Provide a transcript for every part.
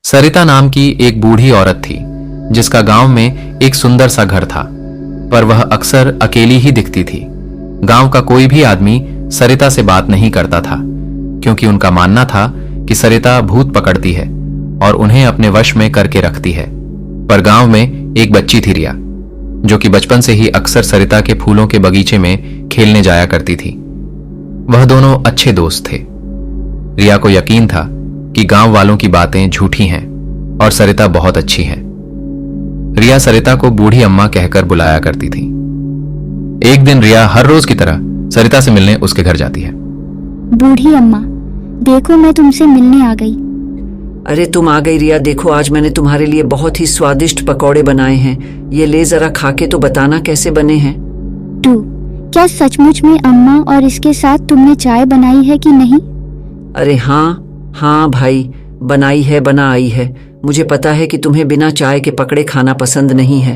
सरिता नाम की एक बूढ़ी औरत थी जिसका गांव में एक सुंदर सा घर था, पर वह अक्सर अकेली ही दिखती थी। गांव का कोई भी आदमी सरिता से बात नहीं करता था, क्योंकि उनका मानना था कि सरिता भूत पकड़ती है और उन्हें अपने वश में करके रखती है। पर गांव में एक बच्ची थी, रिया, जो कि बचपन से ही अक्सर सरिता के फूलों के बगीचे में खेलने जाया करती थी। वह दोनों अच्छे दोस्त थे। रिया को यकीन था कि गांव वालों की बातें झूठी हैं और सरिता बहुत अच्छी है। रिया सरिता को बूढ़ी अम्मा कहकर बुलाया करती थी। एक दिन रिया हर रोज की तरह सरिता से मिलने उसके घर जाती है। बूढ़ी अम्मा, देखो मैं तुमसे मिलने आ गई। अरे तुम आ गई रिया, देखो आज मैंने तुम्हारे लिए बहुत ही स्वादिष्ट पकौड़े बनाए हैं। ये ले जरा खा के तो बताना कैसे बने हैं। क्या सचमुच में अम्मा और इसके साथ तुमने चाय बनाई है कि नहीं? अरे हाँ भाई, बनाई है, बना आई है। मुझे पता है कि तुम्हें बिना चाय के पकड़े खाना पसंद नहीं है।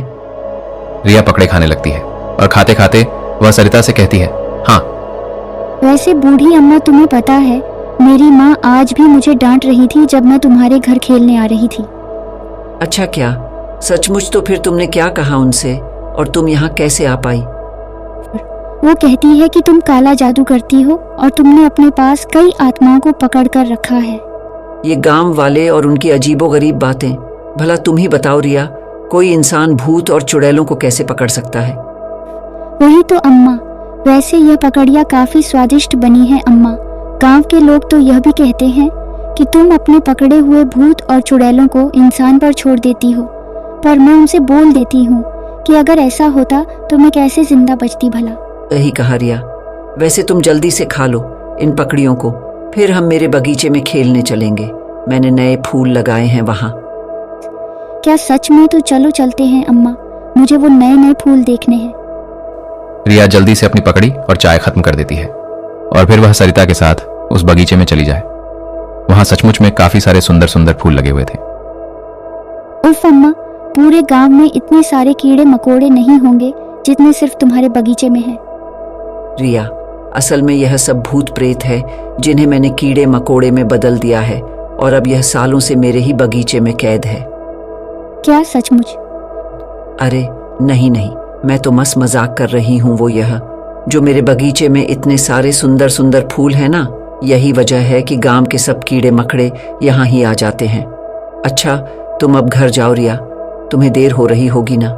रिया पकड़े खाने लगती है और खाते खाते वह सरिता से कहती है, हाँ। वैसे बूढ़ी अम्मा, तुम्हें पता है मेरी माँ आज भी मुझे डांट रही थी जब मैं तुम्हारे घर खेलने आ रही थी। अच्छा, क्या सचमुच? तो फिर तुमने क्या कहा उनसे और तुम यहाँ कैसे आ पाई? वो कहती है कि तुम काला जादू करती हो और तुमने अपने पास कई आत्माओं को पकड़ कर रखा है। ये गांव वाले और उनकी अजीबोगरीब बातें। भला तुम ही बताओ रिया, कोई इंसान भूत और चुड़ैलों को कैसे पकड़ सकता है? वही तो अम्मा, वैसे यह पकड़िया काफी स्वादिष्ट बनी है अम्मा। गांव के लोग तो यह भी कहते हैं कि तुम अपने पकड़े हुए भूत और चुड़ैलों को इंसान पर छोड़ देती हो, पर मैं उनसे बोल देती हूँ कि अगर ऐसा होता तो मैं कैसे जिंदा बचती भला। यही कहा रिया। वैसे तुम जल्दी से खा लो इन पकड़ियों को, फिर हम मेरे बगीचे में खेलने चलेंगे। मैंने नए फूल लगाए हैं वहाँ। क्या सच में? तो चलो चलते हैं अम्मा, मुझे वो नए नए फूल देखने हैं। रिया जल्दी से अपनी पकड़ी और चाय खत्म कर देती है और फिर वह सरिता के साथ उस बगीचे में चली जाए। वहां सचमुच में काफी सारे सुंदर सुंदर फूल लगे हुए थे। उफ अम्मा, पूरे गांव में इतने सारे कीड़े मकोड़े नहीं होंगे जितने सिर्फ तुम्हारे बगीचे में हैं। रिया, असल में यह सब भूत प्रेत है जिन्हें मैंने कीड़े मकोड़े में बदल दिया है और अब यह सालों से मेरे ही बगीचे में कैद है। क्या सचमुच? अरे नहीं, मैं तो मजाक कर रही हूँ। वो यह जो मेरे बगीचे में इतने सारे सुंदर सुंदर फूल है ना, यही वजह है कि गांव के सब कीड़े मकड़े यहाँ ही आ जाते हैं। अच्छा, तुम अब घर जाओ रिया, तुम्हें देर हो रही होगी ना।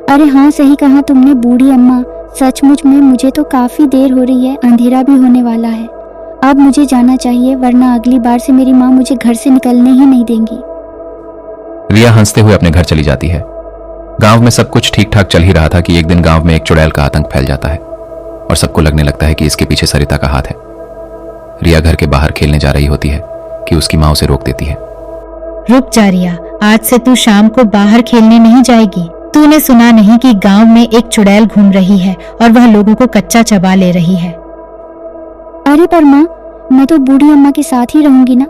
अरे हाँ, सही कहा तुमने बूढ़ी अम्मा, सचमुच में मुझे तो काफी देर हो रही है, अंधेरा भी होने वाला है। अब मुझे जाना चाहिए, वरना अगली बार से मेरी माँ मुझे घर से निकलने ही नहीं देंगी। रिया हंसते हुए अपने घर चली जाती है। गांव में सब कुछ ठीक ठाक चल ही रहा था कि एक दिन गांव में एक चुड़ैल का आतंक फैल जाता है और सबको लगने लगता है कि इसके पीछे सरिता का हाथ है। रिया घर के बाहर खेलने जा रही होती है कि उसकी माँ उसे रोक देती है। रुक जा रिया, आज से तू शाम को बाहर खेलने नहीं जाएगी। तूने सुना नहीं कि गांव में एक चुड़ैल घूम रही है और वह लोगों को कच्चा चबा ले रही है। अरे पर माँ, मैं तो बूढ़ी अम्मा के साथ ही रहूंगी ना,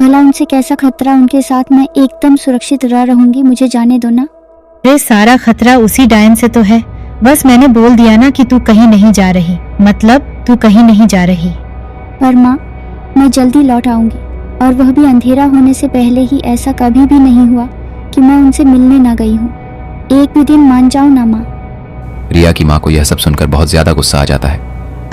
भला उनसे कैसा खतरा? उनके साथ मैं एकदम सुरक्षित रहूंगी, मुझे जाने दो ना। अरे सारा खतरा उसी डायन से तो है। बस मैंने बोल दिया ना कि तू कहीं नहीं जा रही, मतलब तू कहीं नहीं जा रही। पर माँ, मैं जल्दी लौट आऊंगी, और वह भी अंधेरा होने से पहले ही। ऐसा कभी भी नहीं हुआ कि मैं उनसे मिलने ना गई हूँ। एक भी दिन मान जाओ ना माँ। रिया की माँ को यह सब सुनकर बहुत ज्यादा गुस्सा आ जाता है।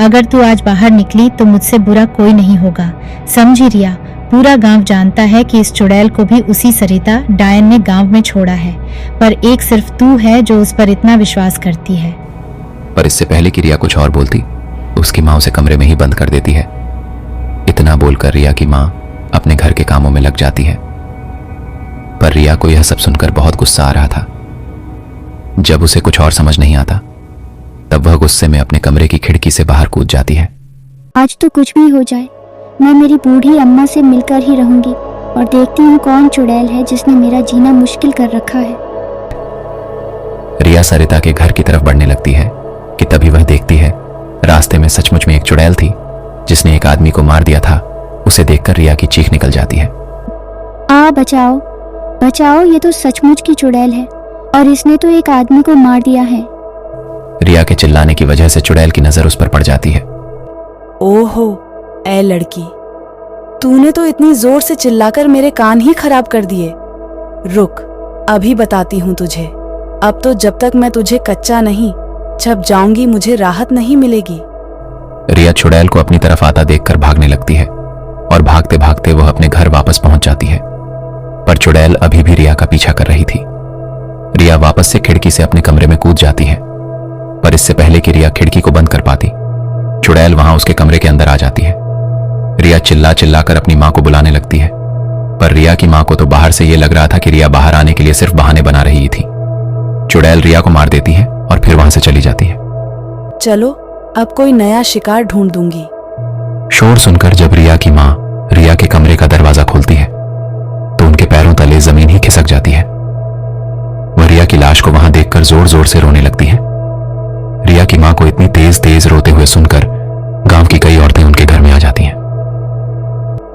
अगर तू आज बाहर निकली तो मुझसे बुरा कोई नहीं होगा, समझी रिया। पूरा गांव जानता है कि इस चुड़ैल को भी उसी सरिता डायन ने गांव में छोड़ा है, पर एक सिर्फ तू है जो उस पर इतना विश्वास करती है। पर इससे पहले कि रिया कुछ और बोलती, उसकी माँ उसे कमरे में ही बंद कर देती है। इतना बोलकर रिया की माँ अपने घर के कामों में लग जाती है। पर रिया को यह सब सुनकर बहुत गुस्सा आ रहा था। जब उसे कुछ और समझ नहीं आता, तब वह गुस्से में अपने कमरे की खिड़की से बाहर कूद जाती है। आज तो कुछ भी हो जाए, मैं मेरी बूढ़ी अम्मा से मिलकर ही रहूंगी और देखती हूँ कौन चुड़ैल है जिसने मेरा जीना मुश्किल कर रखा है। रिया सरिता के घर की तरफ बढ़ने लगती है कि तभी वह देखती है रास्ते में सचमुच में एक चुड़ैल थी जिसने एक आदमी को मार दिया था। उसे देखकर रिया की चीख निकल जाती है। बचाओ बचाओ, ये तो सचमुच की चुड़ैल है और इसने तो एक आदमी को मार दिया है। रिया के चिल्लाने की वजह से चुड़ैल की नजर उस पर पड़ जाती है। ओहो, ऐ लड़की, तूने तो इतनी जोर से चिल्लाकर मेरे कान ही खराब कर दिए। रुक, अभी बताती हूँ तुझे। अब तो जब तक मैं तुझे कच्चा नहीं छप जाऊंगी मुझे राहत नहीं मिलेगी। रिया चुड़ैल को अपनी तरफ आता देखकर भागने लगती है और भागते भागते वह अपने घर वापस पहुंच जाती है। पर चुड़ैल अभी भी रिया का पीछा कर रही थी। रिया वापस से खिड़की से अपने कमरे में कूद जाती है, पर इससे पहले कि रिया खिड़की को बंद कर पाती, चुड़ैल वहां उसके कमरे के अंदर आ जाती है। रिया चिल्ला चिल्लाकर अपनी मां को बुलाने लगती है, पर रिया की मां को तो बाहर से यह लग रहा था कि रिया बाहर आने के लिए सिर्फ बहाने बना रही थी। चुड़ैल रिया को मार देती है और फिर वहां से चली जाती है। चलो अब कोई नया शिकार ढूंढ दूंगी। शोर सुनकर जब रिया की मां रिया के कमरे का दरवाजा खोलती है तो उनके पैरों तले जमीन ही खिसक जाती है। वह रिया की लाश को वहां देखकर जोर जोर से रोने लगती है। रिया की मां को इतनी तेज तेज रोते हुए सुनकर गांव की कई औरतें उनके घर में आ जाती हैं।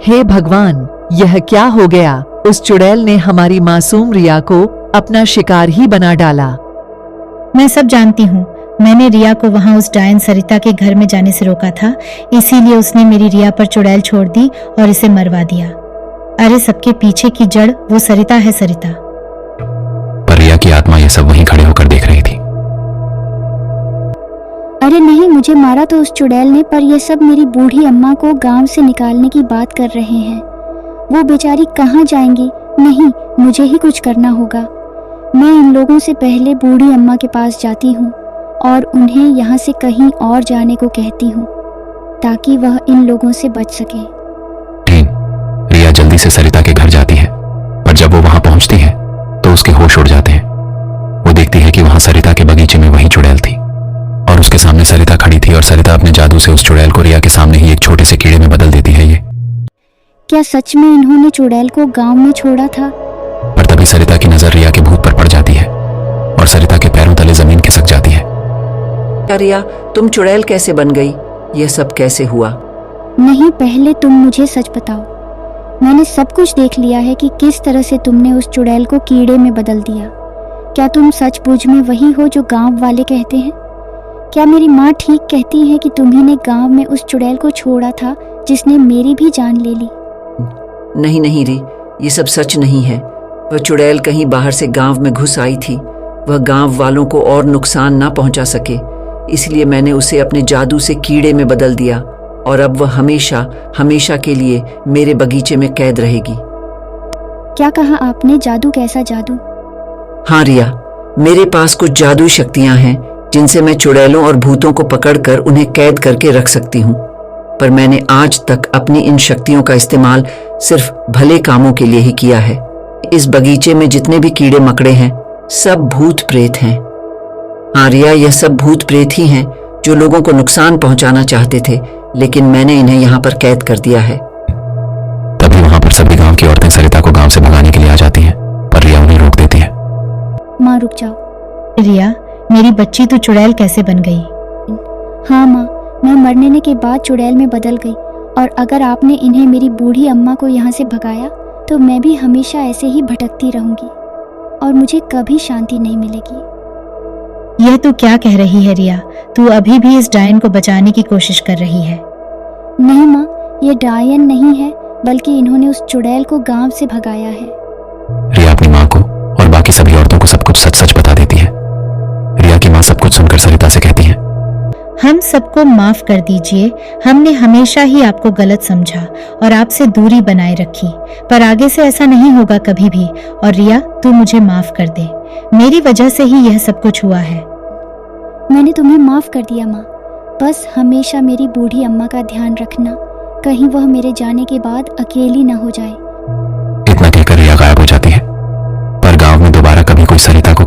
हे भगवान, यह क्या हो गया? उस चुड़ैल ने हमारी मासूम रिया को अपना शिकार ही बना डाला। मैं सब जानती हूँ। मैंने रिया को वहां उस डायन सरिता के घर में जाने से रोका था, इसीलिए उसने मेरी रिया पर चुड़ैल छोड़ दी और इसे मरवा दिया। अरे सबके पीछे की जड़ वो सरिता है, सरिता। पर रिया की आत्मा यह सब वहीं खड़े होकर देख रही थी। अरे नहीं, मुझे मारा तो उस चुड़ैल ने, पर यह सब मेरी बूढ़ी अम्मा को गांव से निकालने की बात कर रहे हैं। वो बेचारी कहाँ जाएंगी? नहीं, मुझे ही कुछ करना होगा। मैं इन लोगों से पहले बूढ़ी अम्मा के पास जाती हूँ और उन्हें यहाँ से कहीं और जाने को कहती हूँ ताकि वह इन लोगों से बच सके। रिया जल्दी से सरिता के घर जाती है, पर जब वो वहां पहुंचती है तो उसके होश उड़ जाते हैं। वो देखती है कि वहां सरिता के बगीचे में वही चुड़ैल थी और उसके सामने सरिता खड़ी थी, और सरिता अपने जादू से उस चुड़ैल को रिया के सामने ही एक छोटे से कीड़े में बदल देती है। ये क्या सच में इन्होंने चुड़ैल को गांव में छोड़ा था? पर तभी सरिता की नजर रिया के भूत पर पड़ जाती है और सरिता के पैरों तले जमीन खिसक जाती है। रिया, तुम चुड़ैल कैसे बन गई? यह सब कैसे हुआ? नहीं, पहले तुम मुझे सच बताओ। मैंने सब कुछ देख लिया है कि किस तरह से तुमने उस चुड़ैल को कीड़े में बदल दिया। क्या तुम सचमुच में वही हो जो गांव वाले कहते हैं? क्या मेरी माँ ठीक कहती है कि तुम्ही ने गांव में उस चुड़ैल को छोड़ा था जिसने मेरी भी जान ले ली? नहीं नहीं री, ये सब सच नहीं है। वह चुड़ैल कहीं बाहर से गांव में घुस आई थी। वह गांव वालों को और नुकसान ना पहुंचा सके, इसलिए मैंने उसे अपने जादू से कीड़े में बदल दिया और अब वह हमेशा हमेशा के लिए मेरे बगीचे में कैद रहेगी। क्या कहा आपने? जादू? कैसा जादू? हाँ रिया, मेरे पास कुछ जादुई शक्तियां हैं जिनसे मैं चुड़ैलों और भूतों को पकड़कर उन्हें कैद करके रख सकती हूँ। पर मैंने आज तक अपनी इन शक्तियों का इस्तेमाल सिर्फ भले कामों के लिए ही किया है। इस बगीचे में जितने भी कीड़े मकड़े हैं सब भूत प्रेत हैं। हाँ रिया, यह सब भूत प्रेत ही हैं जो लोगों को नुकसान पहुंचाना चाहते थे, लेकिन मैंने इन्हें यहाँ पर कैद कर दिया है। तभी वहां पर सभी गांव की औरतें सरिता को गांव से भगाने के लिए आ जाती हैं, पर रिया उन्हें रोक देती है। माँ रुक जाओ। रिया, मेरी बच्ची तो चुड़ैल कैसे बन गई? हाँ माँ, मैं मरने के बाद चुड़ैल में बदल गई, और अगर आपने इन्हें मेरी बूढ़ी अम्मा को यहाँ से भगाया तो मैं भी हमेशा ऐसे ही भटकती रहूंगी और मुझे कभी शांति नहीं मिलेगी। यह तू क्या कह रही है रिया? तू अभी भी इस डायन को बचाने की कोशिश कर रही है? नहीं माँ, ये डायन नहीं है, बल्कि इन्होंने उस चुड़ैल को गांव से भगाया है। रिया अपनी माँ को और बाकी सभी औरतों को सब कुछ सच सच बता देती है। रिया की माँ सब कुछ सुनकर सरिता से कहती है, हम सबको माफ कर दीजिए। हमने हमेशा ही आपको गलत समझा और आपसे दूरी बनाए रखी, पर आगे से ऐसा नहीं होगा कभी भी। और रिया, तू मुझे माफ कर दे। मेरी वजह से ही यह सब कुछ हुआ है। मैंने तुम्हें माफ कर दिया माँ। बस हमेशा मेरी बूढ़ी अम्मा का ध्यान रखना, कहीं वह मेरे जाने के बाद अकेली न हो जाए। इतना कहकर रिया गायब हो जाती है, पर गांव में दोबारा कभी कोई सरिता को